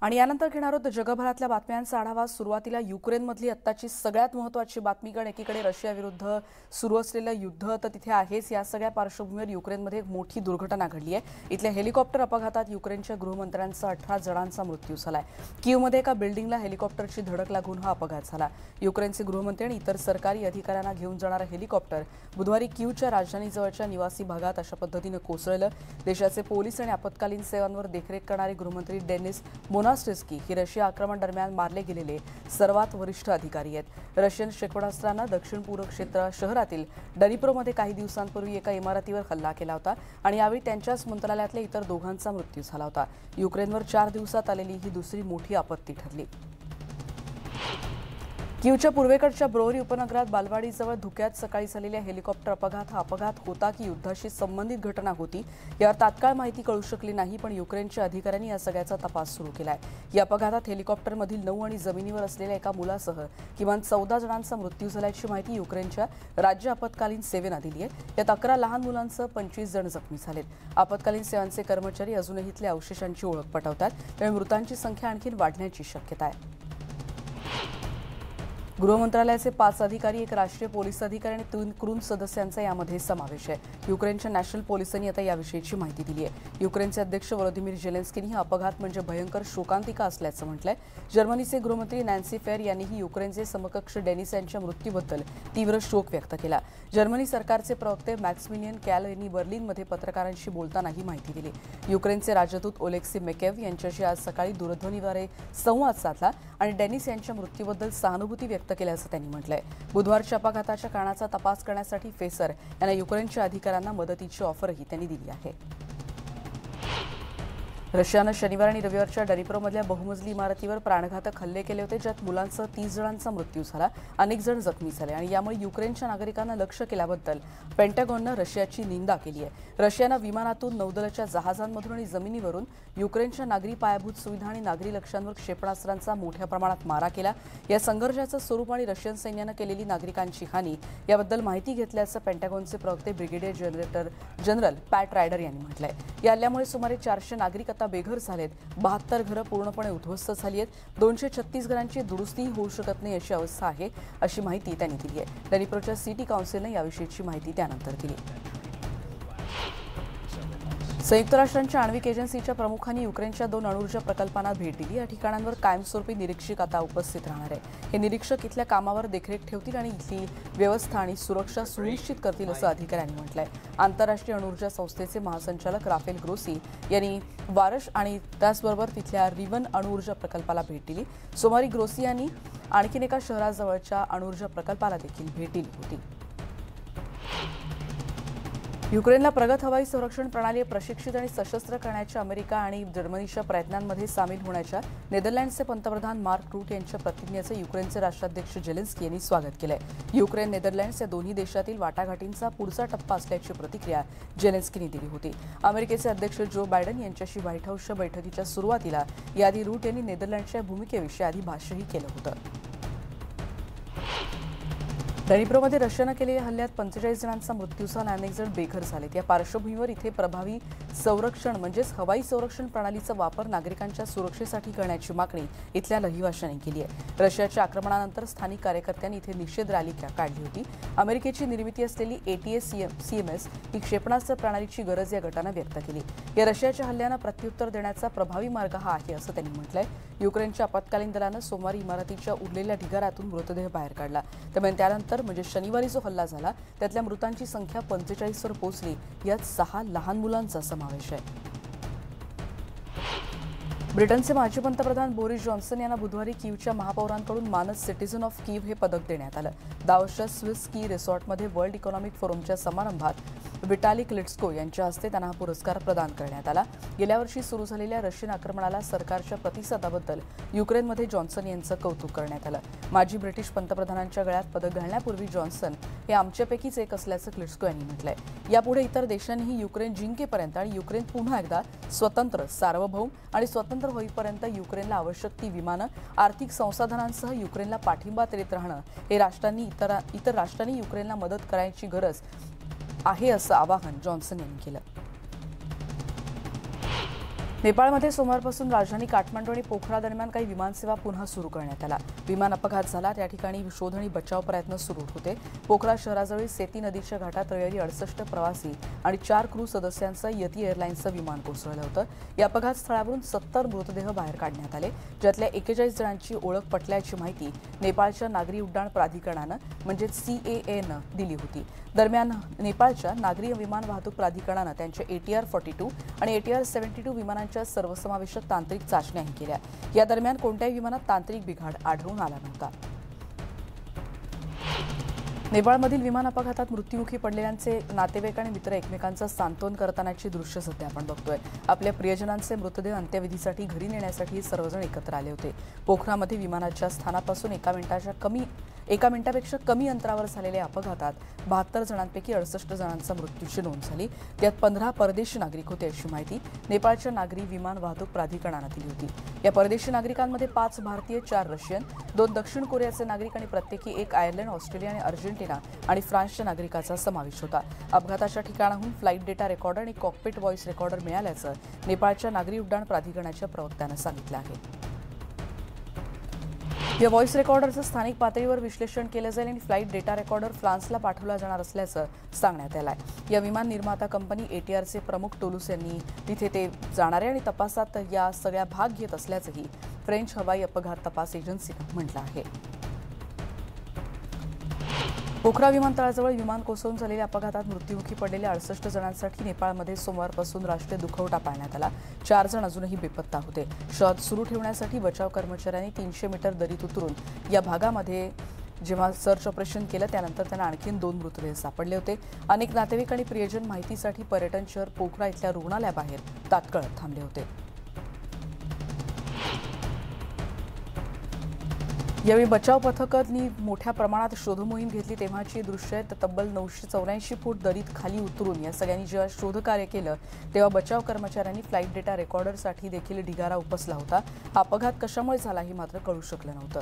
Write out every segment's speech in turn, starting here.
आणि यानंतर घेणार आहोत जगभरातल्या बातम्यांचा आढावा। सुरुवातीला युक्रेनमधली आत्ताची सगळ्यात महत्त्वाची बातमी, कारण एकीकडे रशिया विरुद्ध सुरू असलेलं युद्ध तर तिथे आहेच। या सगळ्या पार्श्वभूमीवर युक्रेनमध्ये एक मोठी दुर्घटना घडली आहे। इथल्या हेलिकॉप्टर अपघातात युक्रेनच्या गृहमंत्र्यांचा 18 जणांचा मृत्यू झालाय। कीवमध्ये एका बिल्डिंगला हेलिकॉप्टरची धडक लागून हा अपघात झाला। युक्रेनचे गृहमंत्री आणि इतर सरकारी अधिकाऱ्यांना घेऊन जाणारं हेलिकॉप्टर बुधवारी कीवच्या राजधानीजवळच्या निवासी भागात अशा पद्धतीने कोसळलं। देशाचे पोलीस आणि आपत्कालीन सेवांवर देखरेख करणारे गृहमंत्री डेनिस मोनास्टिस्की हे रशिया आक्रमण दरम्यान मारले गेलेले सर्वात वरिष्ठ अधिकारी आहेत। रशियन क्षेपणास्त्रानं दक्षिण पूर्व क्षेत्र शहरातील डनिप्रोमध्ये काही दिवसांपूर्वी एका इमारतीवर हल्ला केला होता आणि यावेळी त्यांच्याच मंत्रालयातल्या इतर दोघांचा मृत्यू झाला होता। युक्रेनवर 4 दिवसात आलेली ही दुसरी मोठी आपत्ती ठरली। कीवच्या पूर्वेकडच्या ब्रोरी उपनगरात बालवाडीजवळ धुक्यात सकाळी झालेल्या हेलिकॉप्टर अपघात हा अपघात होता की युद्धाशी संबंधित घटना होती यावर तात्काळ माहिती कळू शकली नाही, पण युक्रेनच्या अधिकाऱ्यांनी या सगळ्याचा तपास सुरू केलाय। या अपघातात हेलिकॉप्टरमधील 9 आणि जमिनीवर असलेल्या एका मुलासह किमान 14 जणांचा मृत्यू झाल्याची माहिती युक्रेनच्या राज्य आपत्कालीन सेवेनं दिली आहे। यात 11 लहान मुलांसह 25 जण जखमी झालेत। आपत्कालीन सेवांचे कर्मचारी अजूनही इथल्या अवशेषांची ओळख पटवतात, त्यामुळे मृतांची संख्या आणखी वाढण्याची शक्यता आहे। गृह मंत्रालयाचे 5 अधिकारी, एक राष्ट्रीय पोलीस अधिकारी आणि 3 क्रून सदस्यांचा यामध्ये समावेश आहे। युक्रेनच्या नॅशनल पोलिसांनी आता याविषयीची माहिती दिली आहे। युक्रेनचे अध्यक्ष व्लादिमीर झेलेन्स्कींनी हा अपघात म्हणजे भयंकर शोकांतिका असल्याचं म्हटलंय। जर्मनीचे गृहमंत्री नॅन्सी फेर यांनीही युक्रेनचे समकक्ष डेनिस यांच्या मृत्यूबद्दल तीव्र शोक व्यक्त केला। जर्मनी सरकारचे प्रवक्ते मॅक्सिमिलियन कॅल यांनी बर्लिनमध्ये पत्रकारांशी बोलताना ही माहिती दिली। युक्रेनचे राजदूत ओलेक्सी मेकेव यांच्याशी आज सकाळी दूरध्वनीद्वारे संवाद साधला आणि डेनिस यांच्या मृत्यूबद्दल सहानुभूती व्यक्त केल्याचं त्यांनी म्हटलंय। बुधवारच्या अपघाताच्या कारणाचा तपास करण्यासाठी फेसर यांना युक्रेनच्या अधिकाऱ्यांना मदतीची ऑफरही त्यांनी दिली आहे। रशियानं शनिवार आणि रविवारच्या डनिप्रोमधल्या बहुमजली इमारतीवर प्राणघातक हल्ले केले होते, ज्यात मुलांसह 30 जणांचा मृत्यू झाला, अनेक जण जखमी झाले आणि यामुळे युक्रेनच्या नागरिकांना लक्ष्य केल्याबद्दल पेंटागॉननं रशियाची निंदा केली आहे। रशियानं विमानातून, नौदलाच्या जहाजांमधून आणि जमिनीवरून युक्रेनच्या नागरी पायाभूत सुविधा आणि नागरी लक्ष्यांवर क्षेपणास्त्रांचा मोठ्या प्रमाणात मारा केला। या संघर्षाचं स्वरूप आणि रशियन सैन्यानं केलेली नागरिकांची हानी याबद्दल माहिती घेतल्याचं पेंटागॉनचे प्रवक्ते ब्रिगेडियर जनरल पॅट रायडर यांनी म्हटलंय। या हल्ल्यामुळे सुमारे 400 नागरिक बेघर झालेत, 72 घरं पूर्णपणे उद्ध्वस्त झाली आहेत, 236 घरांची दुरुस्ती होऊ शकत नाही अशी अवस्था आहे, अशी माहिती त्यांनी दिली आहे। डनिप्रोच्या सिटी काउन्सिलनं याविषयीची माहिती त्यानंतर दिली। संयुक्त राष्ट्रांच्या आण्विक एजन्सीच्या प्रमुखांनी युक्रेनच्या 2 अणुऊर्जा प्रकल्पांना भेट दिली। या ठिकाणांवर कायमस्वरूपी निरीक्षक आता उपस्थित राहणार आहे। हे निरीक्षक इथल्या कामावर देखरेख ठेवतील आणि इथली व्यवस्था आणि सुरक्षा सुनिश्चित करतील असं अधिकाऱ्यांनी म्हटलंय। आंतरराष्ट्रीय अणुऊर्जा संस्थेचे महासंचालक राफेल ग्रोसी यांनी वारश आणि त्याचबरोबर तिथल्या रिवन अणुऊर्जा प्रकल्पाला भेट दिली। सोमवारी ग्रोसी यांनी आणखीन एका शहराजवळच्या अणुऊर्जा प्रकल्पाला देखील भेट दिली होती। युक्रेनला प्रगत हवाई संरक्षण प्रणाली प्रशिक्षित आणि सशस्त्र करण्याच्या अमेरिका आणि जर्मनीच्या प्रयत्नांमध्ये सामील होण्याच्या नेदरलँडचे पंतप्रधान मार्क रूट यांच्या प्रतिज्ञेचं युक्रेनचे राष्ट्राध्यक्ष झेलेन्स्की यांनी स्वागत केलंय। युक्रेन, नेदरलँड्स या दोन्ही देशातील वाटाघाटींचा पुढचा टप्पा असल्याची प्रतिक्रिया झेलेन्स्कींनी दिली होती। अमेरिकेचे अध्यक्ष जो बायडन यांच्याशी व्हाईट हाऊसच्या बैठकीच्या सुरुवातीला याआधी रूट यांनी नेदरलँडच्या भूमिकेविषयी आधी भाष्यही केलं होतं। डनिप्रोमध्ये रशियानं केलेल्या हल्ल्यात 45 जणांचा मृत्यू झाला, अनेक जण बेघर झालेत। या पार्श्वभूमीवर इथे प्रभावी संरक्षण म्हणजेच हवाई संरक्षण प्रणालीचा वापर नागरिकांच्या सुरक्षेसाठी करण्याची मागणी इथल्या रहिवाशांनी केली आहे। रशियाच्या आक्रमणानंतर स्थानिक कार्यकर्त्यांनी इथे निषेध रॅली काढली होती। अमेरिकेची निर्मिती असलेली ATACMS ही क्षेपणास्त्र प्रणालीची गरज या गटानं व्यक्त केली। या रशियाच्या हल्ल्यानं प्रत्युत्तर देण्याचा प्रभावी मार्ग हा आहे असं त्यांनी म्हटलंय। युक्रेनच्या आपत्कालीन दलानं सोमवारी इमारतीच्या उरलेल्या ढिगाऱ्यातून मृतदेह बाहेर काढला, त्यामुळे त्यानंतर म्हणजे शनिवारी जो हल्ला झाला त्यातल्या मृतांची संख्या 45 वर पोहोचली, यात 6 लहान मुलांचा समावेश आहे। ब्रिटनचे माजी पंतप्रधान बोरिस जॉन्सन यांना बुधवारी कीवच्या महापौरांकडून मानस सिटीझन ऑफ कीव हे पदक देण्यात आलं। दावोसच्या स्विस स्की रिसॉर्टमध्ये वर्ल्ड इकॉनॉमिक फोरमच्या समारंभात विटाली क्लिट्स्को यांच्या हस्ते त्यांना हा पुरस्कार प्रदान करण्यात आला। गेल्या वर्षी सुरू झालेल्या रशियन आक्रमणाला सरकारच्या प्रतिसादाबद्दल युक्रेनमध्ये जॉन्सन यांचं कौतुक करण्यात आलं। माजी ब्रिटिश पंतप्रधानांच्या गळ्यात पदक घालण्यापूर्वी जॉन्सन हे आमच्यापैकीच एक असल्याचं क्लिट्स्को यांनी म्हटलंय। यापुढे इतर देशांनीही युक्रेन जिंकेपर्यंत आणि युक्रेन पुन्हा एकदा स्वतंत्र, सार्वभौम आणि स्वतंत्र होईपर्यंत युक्रेनला आवश्यक ती विमानं, आर्थिक संसाधनांसह युक्रेनला पाठिंबा देत राहणं हे इतर राष्ट्रांनी युक्रेनला मदत करायची गरज आहे असं आवाहन जॉन्सन यांनी केलं। नेपाळमध्ये सोमवारपासून राजधानी काठमांडू आणि पोखरा दरम्यान काही विमानसेवा पुन्हा सुरू करण्यात आला. विमान अपघात झाला त्या ठिकाणी शोध आणि बचाव प्रयत्न सुरू होते. पोखरा शहराजवळील सेती नदीच्या घाटात रविवारी 68 प्रवासी आणि 4 क्रू सदस्यांचं यती एअरलाईन्सचं विमान कोसळलं होतं. या अपघात स्थळावरून 70 मृतदेह बाहेर काढण्यात आले, ज्यातल्या 41 जणांची ओळख पटल्याची माहिती नेपाळच्या नागरी उड्डाण प्राधिकरणानं म्हणजे CAAनं दिली होती. दरम्यान नेपाळच्या नागरी विमान वाहतूक प्राधिकरणानं त्यांच्या ATR 42 आणि ATR 72 विमानांच्या सर्वसमावेशक तांत्रिक चाचण्याही केल्या. या दरम्यान कोणत्याही विमानात तांत्रिक बिघाड आढळून आला नव्हता. नेपाळमधील विमान अपघातात मृत्युमुखी पडलेल्यांचे नातेवाईक आणि मित्र एकमेकांचं सांत्वन करतानाची दृश्य सध्या आपण बघतोय. आपल्या प्रियजनांचे मृतदेह अंत्यविधीसाठी घरी नेण्यासाठी सर्वजण एकत्र आले होते. पोखरामध्ये विमानाच्या स्थानापासून एका मिनिटापेक्षा कमी अंतरावर झालेल्या अपघातात 72 जणांपैकी 68 जणांचा मृत्यूची नोंद झाली. त्यात 15 परदेशी नागरिक होते अशी माहिती नेपाळच्या नागरी विमान वाहतूक प्राधिकरणानं दिली होती. या परदेशी नागरिकांमध्ये 5 भारतीय, 4 रशियन, 2 दक्षिण कोरियाचे नागरिक आणि प्रत्येकी 1 आयर्लंड, ऑस्ट्रेलिया आणि अर्जेंटिना आणि फ्रान्सच्या नागरिकाचा समावेश होता. अपघाताच्या ठिकाणाहून फ्लाईट डेटा रेकॉर्डर आणि कॉकपिट व्हॉइस रेकॉर्डर मिळाल्याचं नेपाळच्या नागरी उड्डाण प्राधिकरणाच्या प्रवक्त्यानं सांगितलं आहे. या व्हॉइस रेकॉर्डरचं स्थानिक पातळीवर विश्लेषण केलं जाईल आणि फ्लाईट डेटा रेकॉर्डर फ्रान्सला पाठवला जाणार असल्याचं सांगण्यात आलं आहे. या विमान निर्माता कंपनी ATRचे प्रमुख टोलूस यांनी तिथे ते जाणारे आणि तपासात या सगळ्या भाग घेत असल्याचंही फ्रेंच हवाई अपघात तपास एजन्सीनं म्हटलं आहे. पोखरा विमानतळाजवळ विमान कोसळून झालेल्या अपघातात मृत्युमुखी पडलेल्या 68 जणांसाठी नेपाळमध्ये सोमवारपासून राष्ट्रीय दुखवटा पाळण्यात आला. 4 जण अजूनही बेपत्ता होते. शोध सुरू ठेवण्यासाठी बचाव कर्मचाऱ्यांनी 300 मीटर दरीत उतरून या भागामध्ये जेव्हा सर्च ऑपरेशन केलं त्यानंतर त्यांना आणखी 2 मृतदेह सापडले होते. अनेक नातेवाईक आणि प्रियजन माहितीसाठी पर्यटन शहर पोखरा इथल्या रुग्णालयाबाहेर तात्काळ थांबले होते. यावेळी बचाव पथकांनी मोठ्या प्रमाणात शोधमोहीम घेतली तेव्हाची दृश्य आहेत. तब्बल 984 फूट दरीत खाली उतरून या सगळ्यांनी जेव्हा शोधकार्य केलं तेव्हा बचाव कर्मचाऱ्यांनी फ्लाईट डेटा रेकॉर्डरसाठी देखील ढिगारा उपसला होता. हा अपघात कशामुळे झाला हे मात्र कळू शकलं नव्हतं.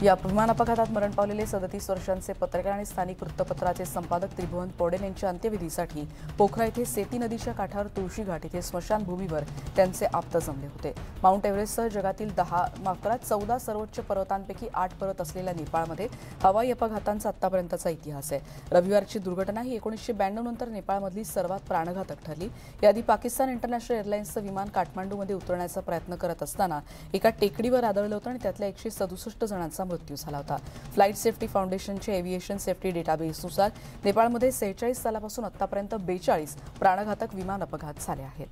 या विमान अपघातात मरण पावलेले 37 वर्षांचे पत्रकार आणि स्थानिक वृत्तपत्राचे संपादक त्रिभुवन पौडेल यांच्या अंत्यविधीसाठी पोखरा येथे सेती नदीच्या काठावर तुळशी घाट येथे स्मशानभूमीवर त्यांचे आप्त जमले होते. माउंट एव्हरेस्टसह जगातील 14 सर्वोच्च पर्वतांपैकी 8 पर्वत असलेल्या नेपाळमध्ये हवाई अपघातांचा आतापर्यंतचा इतिहास आहे. रविवारची दुर्घटना ही 1992 नंतर नेपाळमधली सर्वात प्राणघातक ठरली. याआधी पाकिस्तान इंटरनॅशनल एअरलाईन्सचं विमान काठमांडूमध्ये उतरण्याचा प्रयत्न करत असताना एका टेकडीवर आदळलं होतं आणि त्यातल्या 167 जणांचा मृत्यू झाला होता. फ्लाईट सेफ्टी फाउंडेशनच्या एव्हिएशन सेफ्टी डेटाबेसनुसार नेपाळमध्ये 46 सालापासून आतापर्यंत 42 प्राणघातक विमान अपघात झाले आहेत.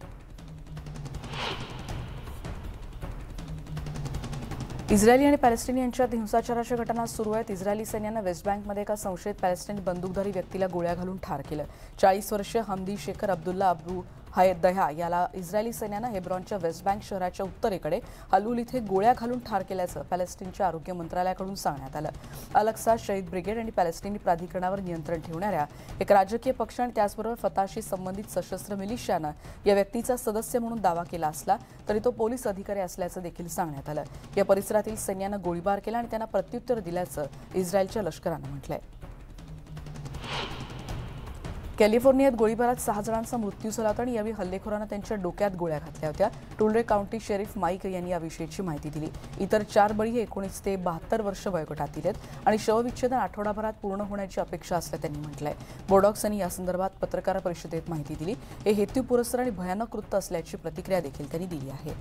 इस्रायली आणि पॅलेस्टिनी यांच्यात हिंसाचाराच्या घटना सुरू आहेत. इस्रायली सैन्यानं वेस्ट बँकमध्ये एका संशयित पॅलेस्टिनी बंदूकधारी व्यक्तीला गोळ्या घालून ठार केलं. 40 वर्षीय हमदी शेखर अब्दुल्ला अबू दह्या याला इस्रायली सैन्यानं हेब्रॉनच्या वेस्ट बँक शहराच्या उत्तरेकडे हलूल इथे गोळ्या घालून ठार केल्याचं पॅलेस्टिनच्या आरोग्य मंत्रालयाकडून सांगण्यात आलं. अल-अक्सा शहीद ब्रिगेड आणि पॅलेस्टिनी प्राधिकरणावर नियंत्रण ठेवणाऱ्या एक राजकीय पक्ष आणि त्याचबरोबर फताहशी संबंधित सशस्त्र मिलिशियानं या व्यक्तीचा सदस्य म्हणून दावा केला असला तरी तो पोलीस अधिकारी असल्याचं देखील सांगण्यात आलं. या परिसरातील सैन्यानं गोळीबार केला आणि त्यांना प्रत्युत्तर दिल्याचं इस्रायलच्या लष्करानं म्हटलंय. कॅलिफोर्नियात गोळीबारात 6 जणांचा मृत्यू झाला होता आणि यावेळी हल्लेखोरांना त्यांच्या डोक्यात गोळ्या घातल्या होत्या. टुलरे काउंटी शेरीफ माईक यांनी याविषयीची माहिती दिली. इतर 4 बळी हे 19 ते 72 वर्ष वयोगटातील आहेत आणि शवविच्छेदन आठवडाभरात पूर्ण होण्याची अपेक्षा असल्याचं त्यांनी म्हटलंय. बोर्डॉक्स यांनी यासंदर्भात पत्रकार परिषदेत माहिती दिली. हे हेतुपुरस्सर आणि भयानक कृत्य असल्याची प्रतिक्रिया देखील त्यांनी दिली आहे.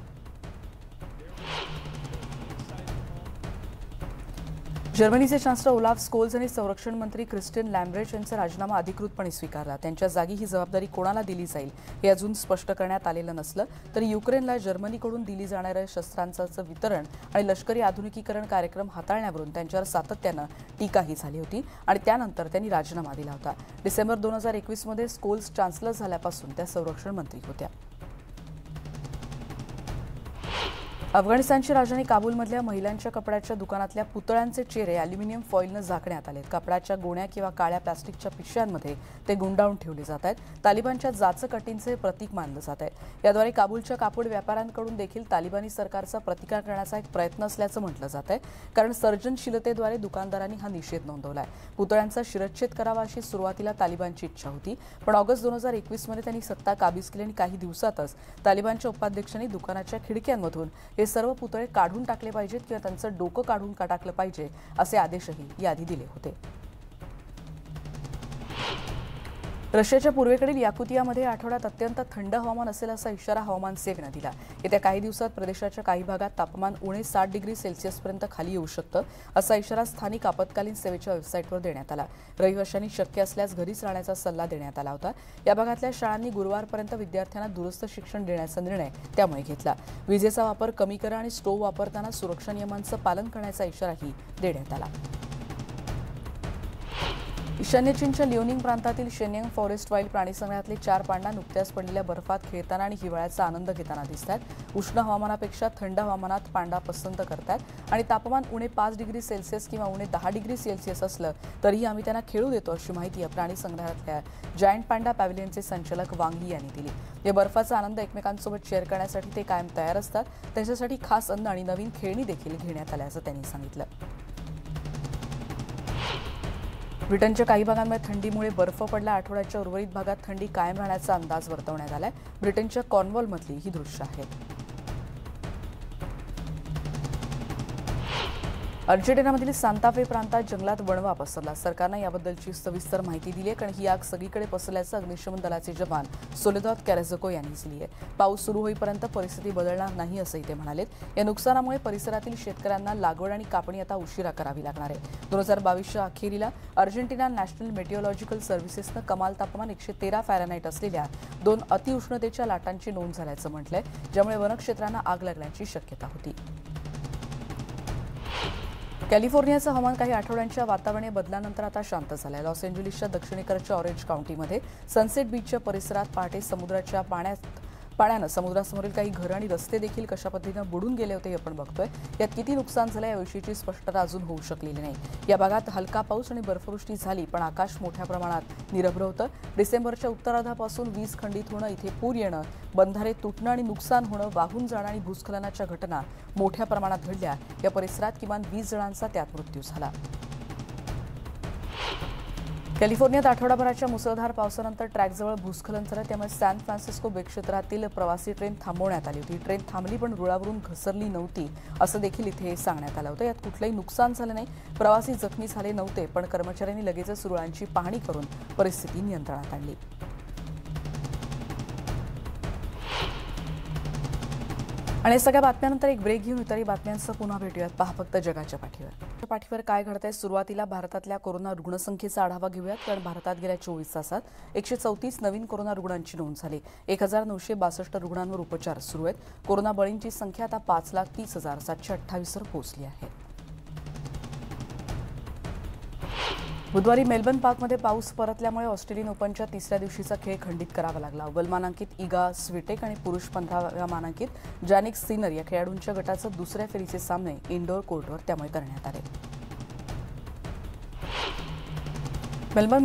जर्मनीचे चान्सलर ओलाफ स्कोल्ज आणि संरक्षण मंत्री क्रिस्टिन लॅम्ब्रेच यांचा राजीनामा अधिकृतपणे स्वीकारला. त्यांच्या जागी ही जबाबदारी कोणाला दिली जाईल हे अजून स्पष्ट करण्यात आलेलं नसलं तरी युक्रेनला जर्मनीकडून दिली जाणाऱ्या शस्त्रांचं वितरण आणि लष्करी आधुनिकीकरण कार्यक्रम हाताळण्यावरून त्यांच्यावर सातत्यानं टीकाही झाली होती आणि त्यानंतर त्यांनी राजीनामा दिला होता. डिसेंबर 2021 मध्ये स्कोल्ज चान्सलर झाल्यापासून त्या संरक्षण मंत्री होत्या. अफगाणिस्तानची राजधानी काबूलमधल्या महिलांच्या कपड्याच्या दुकानातल्या पुतळ्यांचे चेहरे अॅल्युमिनियम फॉईलनं झाकण्यात आले. कपड्याच्या गोण्या किंवा काळ्या प्लास्टिकच्या पिशव्यांमध्ये ते गुंडाळून ठेवले जात आहेत. तालिबानच्या जाचक अटींचे प्रतीक मानलं जात आहे. याद्वारे काबूलच्या कापड व्यापाऱ्यांकडून देखील तालिबानी सरकारचा प्रतिकार करण्याचा एक प्रयत्न असल्याचं म्हटलं जात आहे, कारण सर्जनशीलतेद्वारे दुकानदारांनी हा निषेध नोंदवलाय. पुतळ्यांचा शिरच्छेद करावा अशी सुरुवातीला तालिबानची इच्छा होती, पण ऑगस्ट 2021 मध्ये त्यांनी सत्ता काबीज केली आणि काही दिवसातच तालिबानच्या उपाध्यक्षांनी दुकानाच्या खिडक्यांमधून हे सर्व पुतळे काढून टाकले पाहिजेत किंवा त्यांचं डोकं काढून टाकलं पाहिजे असे आदेशही याआधी दिले होते. रशियाच्या पूर्वेकडील याकुतियामध्ये आठवड्यात अत्यंत थंड हवामान असेल असा इशारा हवामान सेवेनं दिला. येत्या काही दिवसात प्रदेशाच्या काही भागात तापमान उणे 60 डिग्री सेल्सिअसपर्यंत खाली येऊ शकतं असा इशारा स्थानिक आपत्कालीन सेवेच्या वेबसाईटवर देण्यात आला. रहिवाशांनी शक्य असल्यास घरीच राहण्याचा सल्ला देण्यात आला होता. या भागातल्या शाळांनी गुरुवारपर्यंत विद्यार्थ्यांना दूरस्थ शिक्षण देण्याचा निर्णय त्यामुळे घेतला. विजेचा वापर कमी करा आणि स्टोव्ह वापरताना सुरक्षा नियमांचं पालन करण्याचा इशाराही देण्यात आला. ईशान्य चीनच्या लिओनिंग प्रांतातील शेन्यांग फॉरेस्ट वाईल्ड प्राणीसंग्रहातले 4 पांडा नुकत्याच पडलेल्या बर्फात खेळताना आणि हिवाळ्याचा आनंद घेताना दिसतात. उष्ण हवामानापेक्षा थंड हवामानात पांडा पसंत करतात आणि तापमान उणे 5 डिग्री सेल्सिअस किंवा उणे 10 डिग्री सेल्सिअस असलं तरीही आम्ही त्यांना खेळू देतो अशी माहिती या प्राणीसंग्रहातल्या जायंट पांडा पॅव्हिलियनचे संचालक वांग ही यांनी दिली. या बर्फाचा आनंद एकमेकांसोबत शेअर करण्यासाठी ते कायम तयार असतात. त्यांच्यासाठी खास अन्न आणि नवीन खेळणी देखील घेण्यात आल्याचं त्यांनी सांगितलं. ब्रिटनच्या काही भागांमध्ये थंडीमुळे बर्फ पडला. आठवड्याच्या उर्वरित भागात थंडी कायम राहण्याचा अंदाज वर्तवण्यात आलाय. ब्रिटनच्या कॉर्नवॉलमधली ही दृश्य आहेत. अर्जेंटिनामधील सांता फे प्रांतात जंगलात वणवा पसरला. सरकारनं याबद्दलची सविस्तर माहिती दिली आहे, कारण ही आग सगळीकडे पसरल्याचं अग्निशमन दलाचे जवान सोलेदाद कॅरेझको यांनी दिली आहे. पाऊस सुरू होईपर्यंत परिस्थिती बदलणार नाही असंही ते म्हणालेत. या नुकसानामुळे परिसरातील शेतकऱ्यांना लागवड आणि कापणी आता उशिरा करावी लागणार आहे. 2022च्या अखेरीला अर्जेंटिना नॅशनल मेटिओलॉजिकल सर्व्हिसेसनं कमाल तापमान 113 फॅरनहाईट असलेल्या 2 अतिउष्णतेच्या लाटांची नोंद झाल्याचं म्हटलंय, ज्यामुळे वनक्षेत्रांना आग लागण्याची शक्यता होती. कॅलिफोर्नियाचं हवामान काही आठवड्यांच्या वातावरणीय बदलानंतर आता शांत झालंय. लॉस एंजेलिसच्या दक्षिणेकडच्या ऑरेंज काउंटीमध्ये सनसेट बीचच्या परिसरात पहाटे समुद्राच्या पाण्यानं समुद्रासमोरील काही घरं आणि रस्ते देखील कशा पद्धतीनं बुडून गेले होते हे आपण बघतोय. यात किती नुकसान झालं याविषयीची स्पष्टता अजून होऊ शकलेली नाही. या भागात हलका पाऊस आणि बर्फवृष्टी झाली, पण आकाश मोठ्या प्रमाणात निरभ्र होतं. डिसेंबरच्या उत्तरार्धापासून वीज खंडित होणं, इथे पूर येणं, बंधारे तुटणं आणि नुकसान होणं, वाहून जाणं आणि भूस्खलनाच्या घटना मोठ्या प्रमाणात घडल्या. या परिसरात किमान 20 जणांचा त्यात मृत्यू झाला. कॅलिफोर्नियात आठवडाभराच्या मुसळधार पावसानंतर ट्रॅकजवळ भूस्खलन झालं, त्यामुळे सॅन फ्रान्सिस्को बे क्षेत्रातील प्रवासी ट्रेन थांबवण्यात आली होती. ट्रेन थांबली पण रुळावरून घसरली नव्हती असं देखील इथे सांगण्यात आलं होतं. यात कुठलंही नुकसान झालं नाही. प्रवासी जखमी झाले नव्हते, पण कर्मचाऱ्यांनी लगेचच रुळांची पाहणी करून परिस्थिती नियंत्रणात आणली. आणि सगळ्या बातम्यांनंतर एक ब्रेक घेऊन इतर बातम्यांसह पुन्हा भेटूयात. पहा फक्त जगाच्या पाठीवर काय घडतंय. सुरुवातीला भारतातल्या कोरोना रुग्णसंख्येचा आढावा घेऊयात, कारण भारतात गेल्या 24 तासात 134 नवीन कोरोना रुग्णांची नोंद झाली. 1962 रुग्णांवर उपचार सुरू आहेत. कोरोना बळींची संख्या आता 5,30,728 वर पोहोचली आहे. बुधवारी मेलबर्न पार्कमध्ये पाऊस परतल्यामुळे ऑस्ट्रेलियन ओपनच्या तिसऱ्या दिवशीचा खेळ खंडित करावा लागला. अव्वल मानांकित इगा स्विटेक आणि पुरुष 15व्या मानांकित जॅनिक सिनर या खेळाडूंच्या गटाचं दुसऱ्या फेरीचे सामने इनडोअर कोर्टवर त्यामुळे करण्यात आले. मेलबर्न